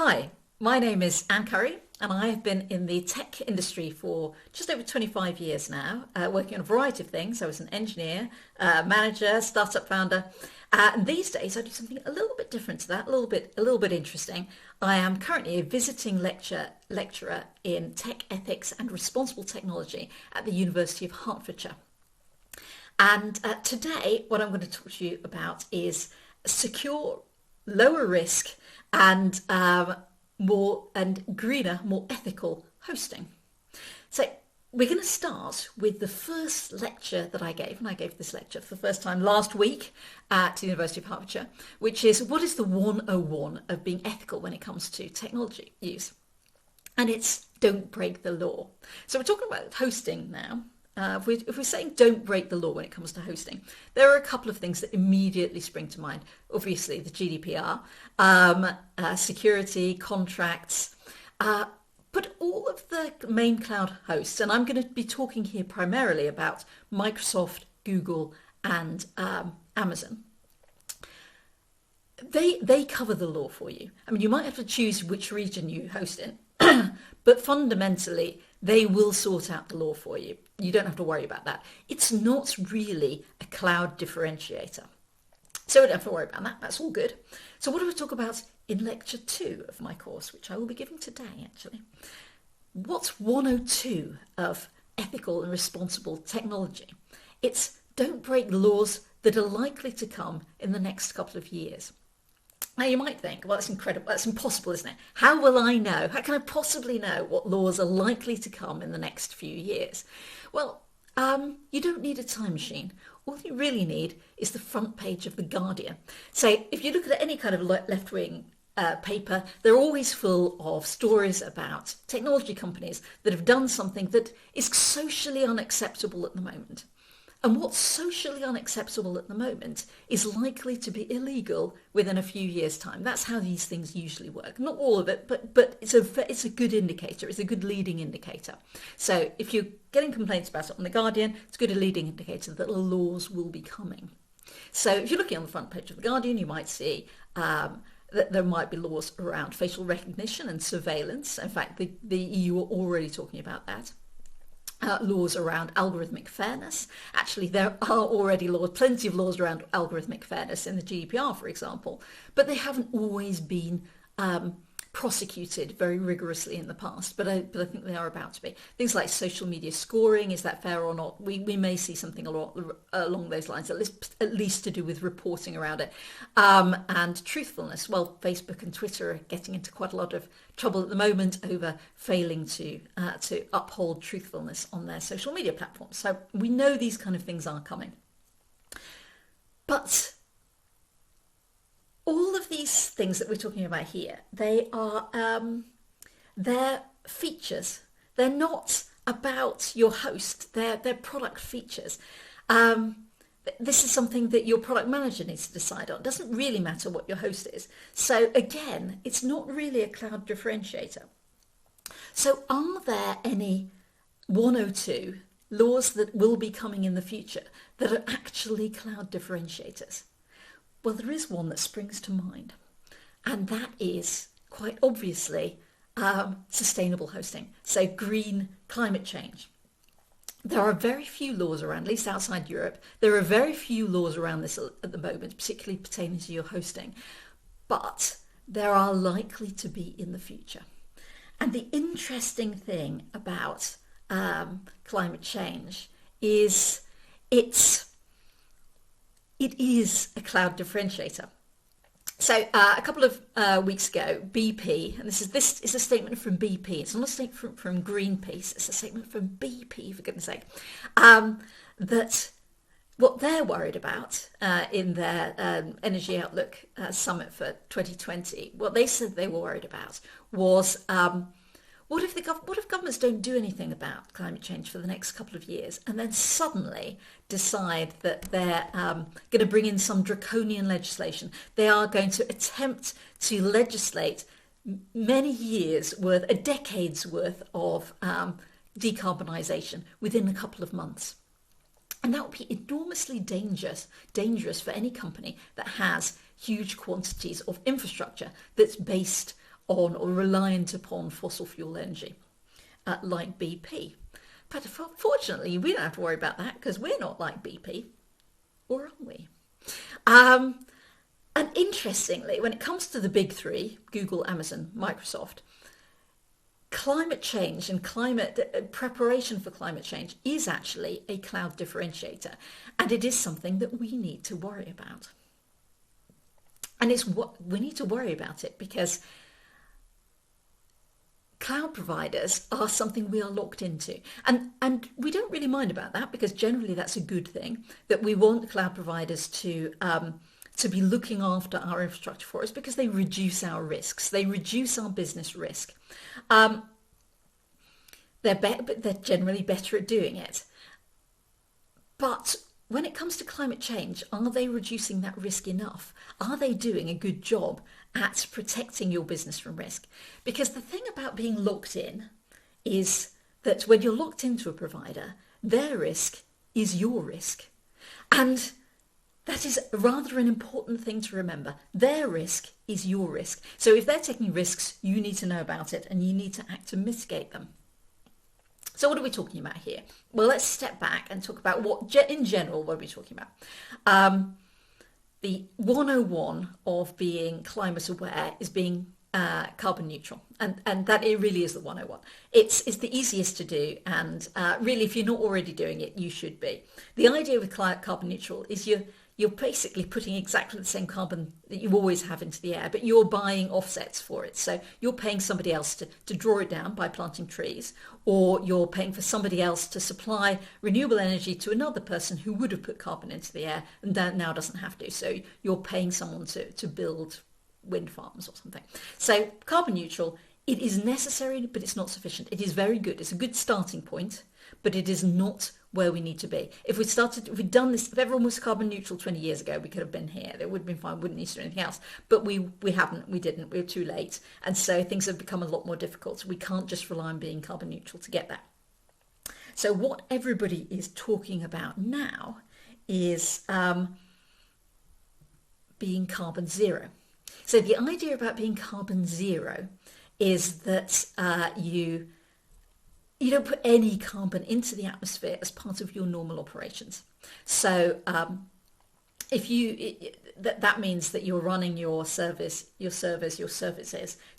Hi, my name is Anne Currie, and I have been in the tech industry for just over 25 years now, working on a variety of things. I was an engineer, manager, startup founder, and these days I do something a little bit different to that, a little bit interesting. I am currently a visiting lecturer in tech ethics and responsible technology at the University of Hertfordshire. And today, what I'm going to talk to you about is secure, lower risk, and more and greener, more ethical hosting. So we're going to start with the first lecture that I gave, and I gave this lecture for the first time last week at the University of Hertfordshire, which is what is the 101 of being ethical when it comes to technology use? And it's don't break the law. So we're talking about hosting now. If we're saying don't break the law when it comes to hosting, there are a couple of things that immediately spring to mind. Obviously, the GDPR, security, contracts, but all of the main cloud hosts, and I'm going to be talking here primarily about Microsoft, Google, and Amazon. They cover the law for you. I mean, you might have to choose which region you host in, but fundamentally, they will sort out the law for you. You don't have to worry about that. It's not really a cloud differentiator. So we don't have to worry about that. That's all good. So what do we talk about in lecture 2 of my course, which I will be giving today, actually? What's 102 of ethical and responsible technology? It's don't break laws that are likely to come in the next couple of years. Now you might think, well, that's incredible, that's impossible, isn't it? How will I know? How can I possibly know what laws are likely to come in the next few years? Well, you don't need a time machine. All you really need is the front page of The Guardian. So if you look at any kind of left-wing paper, they're always full of stories about technology companies that have done something that is socially unacceptable at the moment. And what's socially unacceptable at the moment is likely to be illegal within a few years' time. That's how these things usually work. Not all of it, but it's a good indicator. It's a good leading indicator. So if you're getting complaints about it on The Guardian, it's a good leading indicator that laws will be coming. So if you're looking on the front page of The Guardian, you might see that there might be laws around facial recognition and surveillance. In fact, the EU are already talking about that. Laws around algorithmic fairness. Actually, there are already plenty of laws around algorithmic fairness in the GDPR, for example, but they haven't always been prosecuted very rigorously in the past, but I think they are about to be. Things like social media scoring, is that fair or not? We may see something along those lines, at least to do with reporting around it. And truthfulness, well, Facebook and Twitter are getting into quite a lot of trouble at the moment over failing to uphold truthfulness on their social media platforms. So we know these kind of things are coming. But all of these things that we're talking about here, they are they're features. They're not about your host. They're product features. This is something that your product manager needs to decide on. It doesn't really matter what your host is. So again, it's not really a cloud differentiator. So are there any 102 laws that will be coming in the future that are actually cloud differentiators? Well, there is one that springs to mind, and that is quite obviously sustainable hosting, so green climate change. There are very few laws around, at least outside Europe, there are very few laws around this at the moment, particularly pertaining to your hosting, but there are likely to be in the future. And the interesting thing about climate change is it is a cloud differentiator. So a couple of weeks ago, BP, and this is a statement from BP. It's not a statement from Greenpeace. It's a statement from BP, for goodness sake, that what they're worried about in their Energy Outlook Summit for 2020, what they said they were worried about was what if governments don't do anything about climate change for the next couple of years and then suddenly decide that they're going to bring in some draconian legislation? They are going to attempt to legislate many years worth, a decade's worth of decarbonisation within a couple of months. And that would be enormously dangerous for any company that has huge quantities of infrastructure that's based on or reliant upon fossil fuel energy, like BP. But fortunately, we don't have to worry about that because we're not like BP, or are we? And interestingly, when it comes to the big three, Google, Amazon, Microsoft, climate change and climate preparation for climate change is actually a cloud differentiator, and it is something that we need to worry about. And it's what we need to worry about it because cloud providers are something we are locked into, and we don't really mind about that because generally that's a good thing, that we want cloud providers to be looking after our infrastructure for us because they reduce our risks, they reduce our business risk. They're generally better at doing it. But when it comes to climate change, are they reducing that risk enough? Are they doing a good job at protecting your business from risk? Because the thing about being locked in is that when you're locked into a provider, their risk is your risk. And that is rather an important thing to remember. Their risk is your risk. So if they're taking risks, you need to know about it and you need to act to mitigate them. So what are we talking about here? Well, let's step back and talk about in general, what are we talking about? The 101 of being climate aware is being carbon neutral. And that it really is the 101. It's the easiest to do. And really, if you're not already doing it, you should be. The idea with carbon neutral is you're basically putting exactly the same carbon that you always have into the air, but you're buying offsets for it. So you're paying somebody else to draw it down by planting trees, or you're paying for somebody else to supply renewable energy to another person who would have put carbon into the air and now doesn't have to. So you're paying someone to build wind farms or something. So carbon neutral, it is necessary, but it's not sufficient. It is very good. It's a good starting point, but it is not where we need to be. If we'd done this, if everyone was carbon neutral 20 years ago, we could have been here. It would have been fine, wouldn't need to do anything else. But we haven't, we didn't, we were too late. And so things have become a lot more difficult. We can't just rely on being carbon neutral to get that. So what everybody is talking about now is being carbon zero. So the idea about being carbon zero is that you don't put any carbon into the atmosphere as part of your normal operations. So that means that you're running your services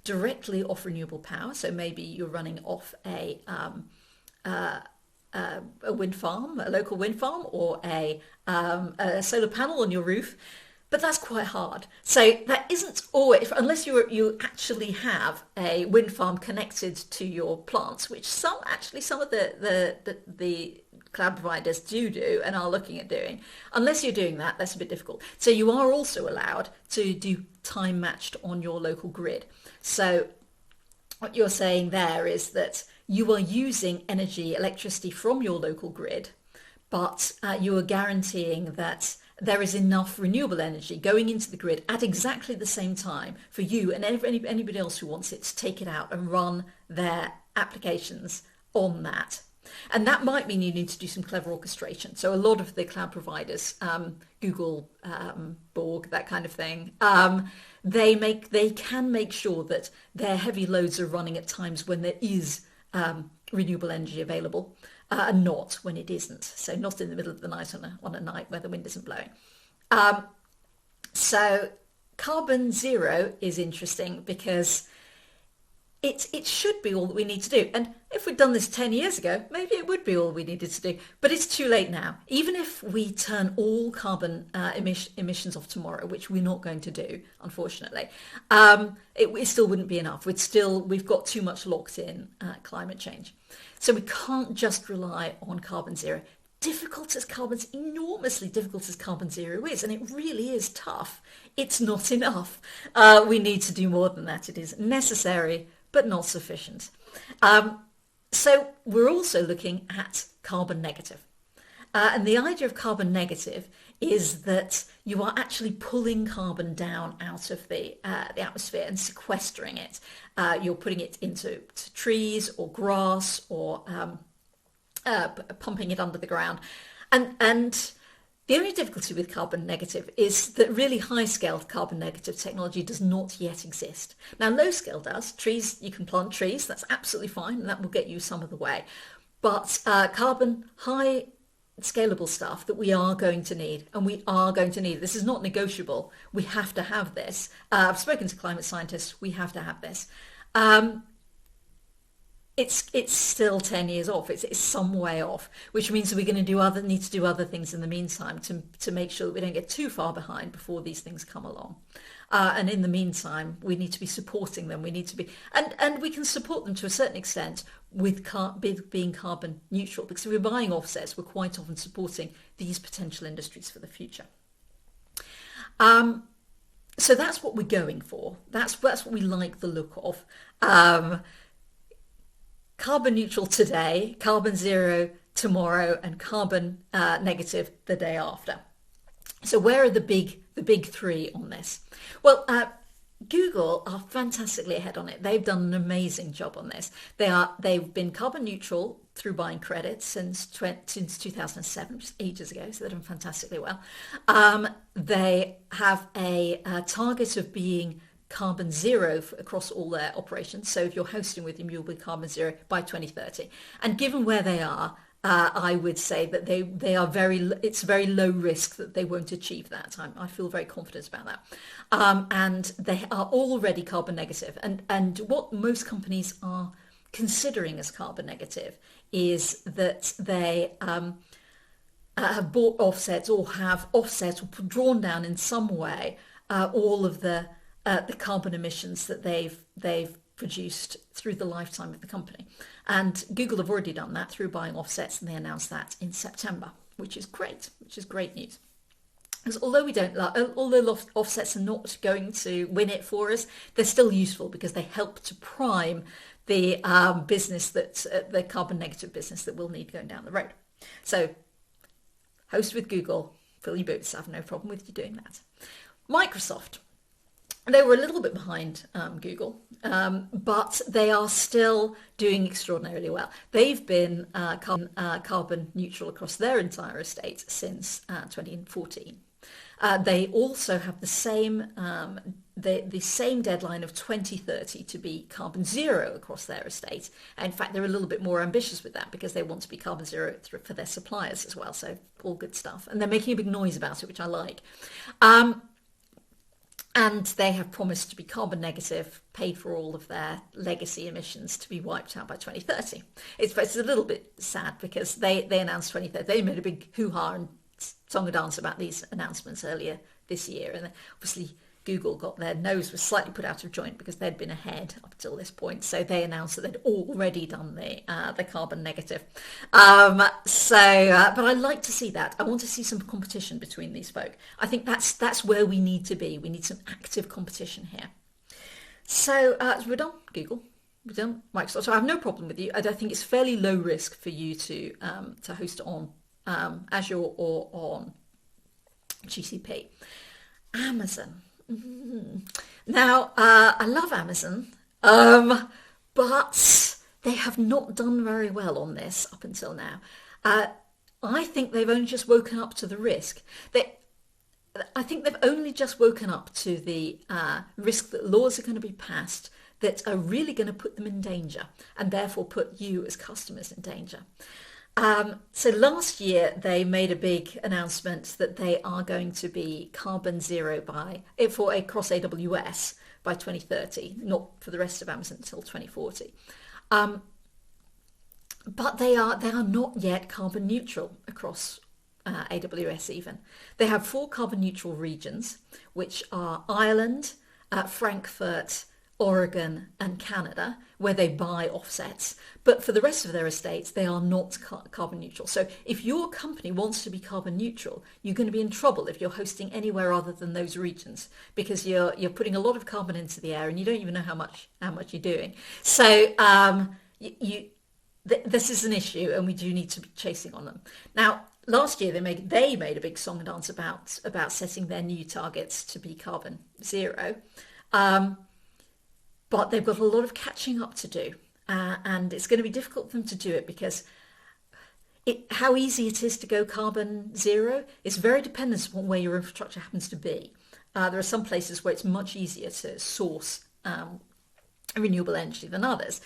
directly off renewable power. So maybe you're running off a wind farm, a local wind farm, or a solar panel on your roof. But that's quite hard. So that isn't always, unless you actually have a wind farm connected to your plants, which some of the cloud providers do and are looking at doing. Unless you're doing that, that's a bit difficult. So you are also allowed to do time matched on your local grid. So what you're saying there is that you are using electricity from your local grid, but you are guaranteeing that there is enough renewable energy going into the grid at exactly the same time for you and anybody else who wants it to take it out and run their applications on that. And that might mean you need to do some clever orchestration. So a lot of the cloud providers, Google, Borg, that kind of thing, they can make sure that their heavy loads are running at times when there is renewable energy available. And not when it isn't. So not in the middle of the night on a night where the wind isn't blowing. So carbon zero is interesting because it should be all that we need to do. And if we'd done this 10 years ago, maybe it would be all we needed to do. But it's too late now. Even if we turn all carbon emissions off tomorrow, which we're not going to do, unfortunately, it still wouldn't be enough. We've got too much locked in climate change. So we can't just rely on carbon zero. Enormously difficult as carbon zero is, and it really is tough, it's not enough. We need to do more than that. It is necessary, but not sufficient. So we're also looking at carbon negative. And the idea of carbon negative is that you are actually pulling carbon down out of the atmosphere and sequestering it. You're putting it into trees or grass or pumping it under the ground. And The only difficulty with carbon negative is that really high-scale carbon negative technology does not yet exist. Now, low-scale does. Trees, you can plant trees, that's absolutely fine, and that will get you some of the way. But carbon high scalable stuff that we are going to need, and we are going to need. This is not negotiable. We have to have this. I've spoken to climate scientists. We have to have this. It's still 10 years off. It's some way off, which means that we're going to need to do other things in the meantime to make sure that we don't get too far behind before these things come along. And in the meantime, we need to be supporting them. We need to be, and we can support them to a certain extent with being carbon neutral, because if we're buying offsets, we're quite often supporting these potential industries for the future. So that's what we're going for. That's what we like the look of. Carbon neutral today, carbon zero tomorrow, and carbon negative the day after. So where are the big three on this? Well, Google are fantastically ahead on it. They've done an amazing job on this. They've been carbon neutral through buying credits since 2007, which is ages ago. So they've done fantastically well. They have a target of being carbon zero across all their operations. So if you're hosting with them, you'll be carbon zero by 2030. And given where they are, I would say that they are it's very low risk that they won't achieve that. I feel very confident about that. And they are already carbon negative. And what most companies are considering as carbon negative is that they have bought offsets or have offsets or drawn down in some way all of the carbon emissions that they've produced through the lifetime of the company. And Google have already done that through buying offsets, and they announced that in September, which is great news. Because although offsets are not going to win it for us, they're still useful because they help to prime the business the carbon negative business that we'll need going down the road. So host with Google, fill your boots. I have no problem with you doing that. Microsoft. They were a little bit behind Google, but they are still doing extraordinarily well. They've been carbon neutral across their entire estate since 2014. They also have the same deadline of 2030 to be carbon zero across their estate. And in fact, they're a little bit more ambitious with that because they want to be carbon zero for their suppliers as well. So all good stuff. And they're making a big noise about it, which I like. And they have promised to be carbon negative, paid for all of their legacy emissions to be wiped out by 2030. It's a little bit sad because they announced 2030. They made a big hoo-ha and song and dance about these announcements earlier this year. And obviously Google got their nose was slightly put out of joint because they'd been ahead up until this point. So they announced that they'd already done the carbon negative. But I like to see that. I want to see some competition between these folk. I think that's where we need to be. We need some active competition here. So we're done, Google. We're done, Microsoft. So I have no problem with you. I think it's fairly low risk for you to host on Azure or on GCP. Amazon. Now, I love Amazon, but they have not done very well on this up until now. I think they've only just woken up to the risk. I think they've only just woken up to the risk that laws are going to be passed that are really going to put them in danger and therefore put you as customers in danger. So last year they made a big announcement that they are going to be carbon zero across AWS by 2030, not for the rest of Amazon until 2040. But they are not yet carbon neutral across AWS even. They have 4 carbon neutral regions, which are Ireland, Frankfurt, Oregon and Canada, where they buy offsets. But for the rest of their estates, they are not carbon neutral. So if your company wants to be carbon neutral, you're going to be in trouble if you're hosting anywhere other than those regions, because you're putting a lot of carbon into the air and you don't even know how much you're doing. So this is an issue, and we do need to be chasing on them. Now, last year they made a big song and dance about setting their new targets to be carbon zero. But they've got a lot of catching up to do, and it's going to be difficult for them to do it because how easy it is to go carbon zero is very dependent upon where your infrastructure happens to be. There are some places where it's much easier to source renewable energy than others.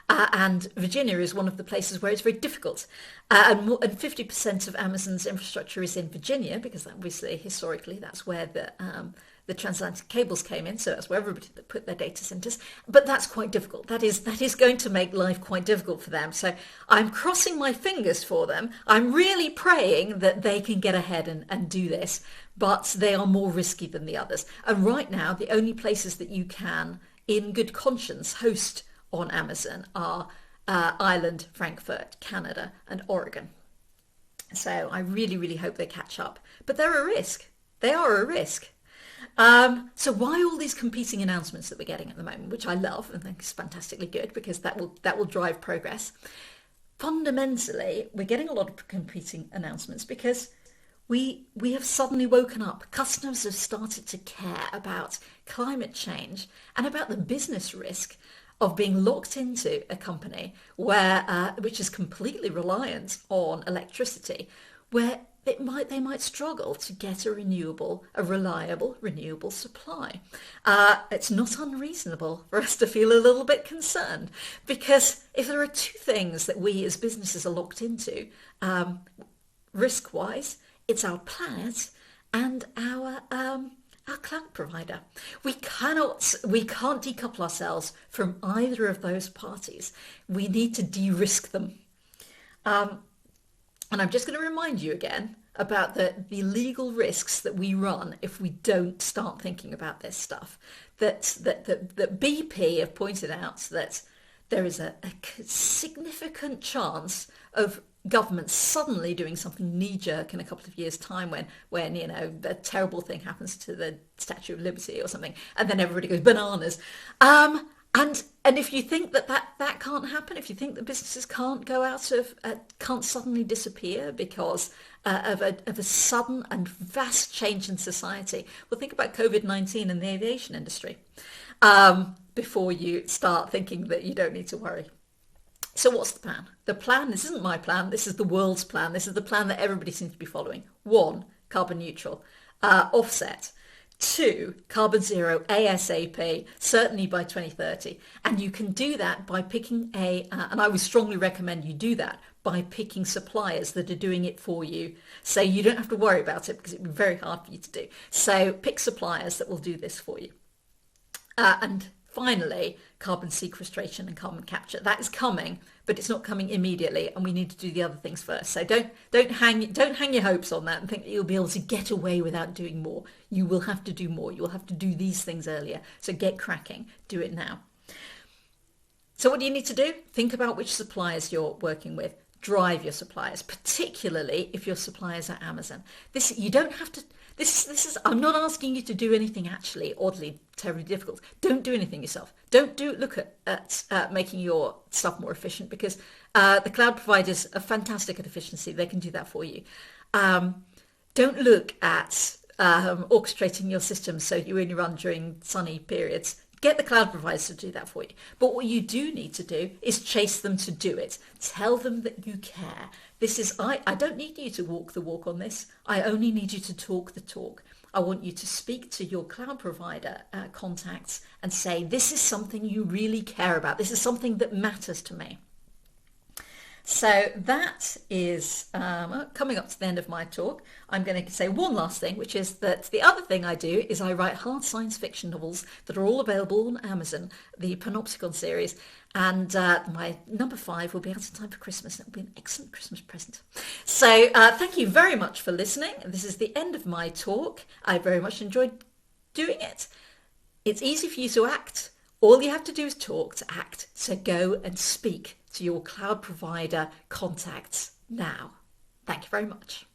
And Virginia is one of the places where it's very difficult. And 50% of Amazon's infrastructure is in Virginia, because obviously historically that's where the transatlantic cables came in, so that's where everybody put their data centers. But that's quite difficult. That is going to make life quite difficult for them. So I'm crossing my fingers for them. I'm really praying that they can get ahead and do this, but they are more risky than the others. And right now, the only places that you can, in good conscience, host on Amazon are Ireland, Frankfurt, Canada, and Oregon. So I really, really hope they catch up. But they're a risk. They are a risk. So why all these competing announcements that we're getting at the moment, which I love and think is fantastically good, because that will drive progress. Fundamentally, we're getting a lot of competing announcements because we have suddenly woken up. Customers have started to care about climate change and about the business risk of being locked into a company which is completely reliant on electricity, where they might struggle to get a reliable renewable supply. It's not unreasonable for us to feel a little bit concerned, because if there are two things that we as businesses are locked into, risk-wise, it's our planet and our cloud provider. We can't decouple ourselves from either of those parties. We need to de-risk them. And I'm just going to remind you again about the legal risks that we run if we don't start thinking about this stuff. That BP have pointed out that there is a significant chance of governments suddenly doing something knee-jerk in a couple of years' time when a terrible thing happens to the Statue of Liberty or something, and then everybody goes bananas. And if you think that can't happen, if you think that businesses can't go out of, can't suddenly disappear because of a sudden and vast change in society, well, think about COVID-19 and the aviation industry before you start thinking that you don't need to worry. So what's the plan? The plan, this isn't my plan, this is the world's plan. This is the plan that everybody seems to be following. 1, carbon neutral, offset. 2, carbon zero ASAP, certainly by 2030. And you can do that by picking and I would strongly recommend you do that by picking suppliers that are doing it for you. So you don't have to worry about it, because it would be very hard for you to do. So pick suppliers that will do this for you. And finally, carbon sequestration and carbon capture. That is coming, but it's not coming immediately, and we need to do the other things first. So don't hang your hopes on that and think that you'll be able to get away without doing more. You will have to do more. You will have to do these things earlier. So get cracking. Do it now. So what do you need to do? Think about which suppliers you're working with. Drive your suppliers, particularly if your suppliers are Amazon. You don't have to. This is. I'm not asking you to do anything actually oddly terribly difficult. Don't do anything yourself. Don't look at making your stuff more efficient, because the cloud providers are fantastic at efficiency. They can do that for you. Don't look at orchestrating your system so you only run during sunny periods. Get the cloud providers to do that for you. But what you do need to do is chase them to do it. Tell them that you care. I don't need you to walk the walk on this. I only need you to talk the talk. I want you to speak to your cloud provider contacts and say, this is something you really care about. This is something that matters to me. So that is coming up to the end of my talk. I'm going to say one last thing, which is that the other thing I do is I write hard science fiction novels that are all available on Amazon, the Panopticon series, and my number 5 will be out in time for Christmas. It'll be an excellent Christmas present. So thank you very much for listening. This is the end of my talk. I very much enjoyed doing it. It's easy for you to act. All you have to do is talk to act. So go and speak to your cloud provider contacts now. Thank you very much.